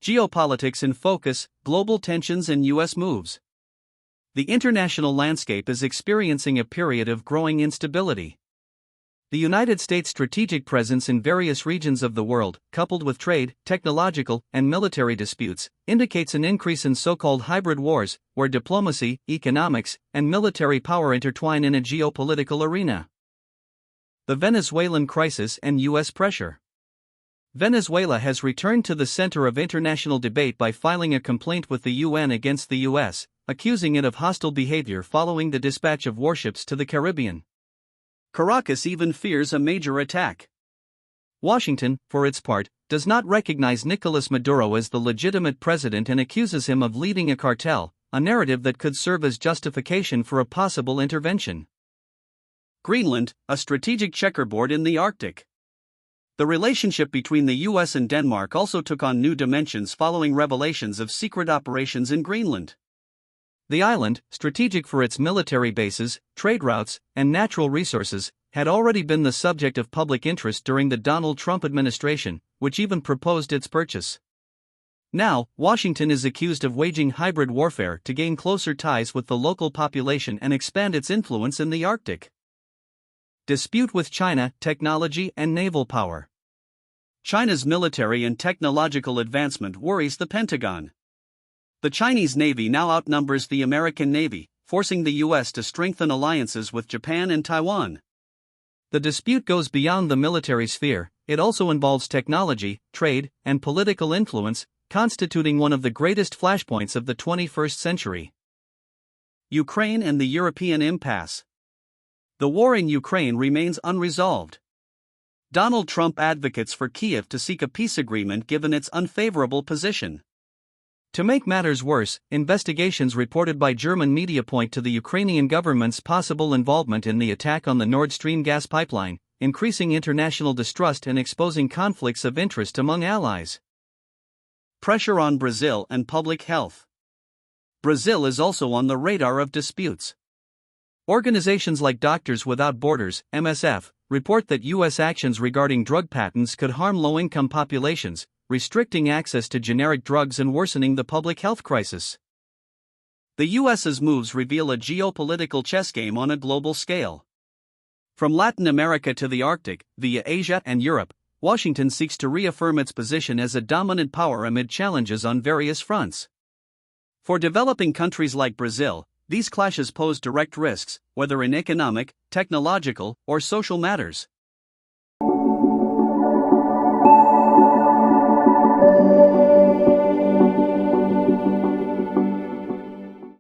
Geopolitics in focus, global tensions and U.S. moves. The international landscape is experiencing a period of growing instability. The United States' strategic presence in various regions of the world, coupled with trade, technological, and military disputes, indicates an increase in so-called hybrid wars, where diplomacy, economics, and military power intertwine in a geopolitical arena. The Venezuelan crisis and U.S. pressure. Venezuela has returned to the center of international debate by filing a complaint with the UN against the U.S., accusing it of hostile behavior following the dispatch of warships to the Caribbean. Caracas even fears a major attack. Washington, for its part, does not recognize Nicolas Maduro as the legitimate president and accuses him of leading a cartel, a narrative that could serve as justification for a possible intervention. Greenland, a strategic checkerboard in the Arctic. The relationship between the U.S. and Denmark also took on new dimensions following revelations of secret operations in Greenland. The island, strategic for its military bases, trade routes, and natural resources, had already been the subject of public interest during the Donald Trump administration, which even proposed its purchase. Now, Washington is accused of waging hybrid warfare to gain closer ties with the local population and expand its influence in the Arctic. Dispute with China, technology and naval power. China's military and technological advancement worries the Pentagon. The Chinese Navy now outnumbers the American Navy, forcing the U.S. to strengthen alliances with Japan and Taiwan. The dispute goes beyond the military sphere, it also involves technology, trade, and political influence, constituting one of the greatest flashpoints of the 21st century. Ukraine and the European impasse. The war in Ukraine remains unresolved. Donald Trump advocates for Kyiv to seek a peace agreement given its unfavorable position. To make matters worse, investigations reported by German media point to the Ukrainian government's possible involvement in the attack on the Nord Stream gas pipeline, increasing international distrust and exposing conflicts of interest among allies. Pressure on Brazil and public health. Brazil is also on the radar of disputes. Organizations like Doctors Without Borders, MSF, report that U.S. actions regarding drug patents could harm low-income populations, restricting access to generic drugs and worsening the public health crisis. The U.S.'s moves reveal a geopolitical chess game on a global scale. From Latin America to the Arctic, via Asia and Europe, Washington seeks to reaffirm its position as a dominant power amid challenges on various fronts. For developing countries like Brazil, these clashes pose direct risks, whether in economic, technological, or social matters.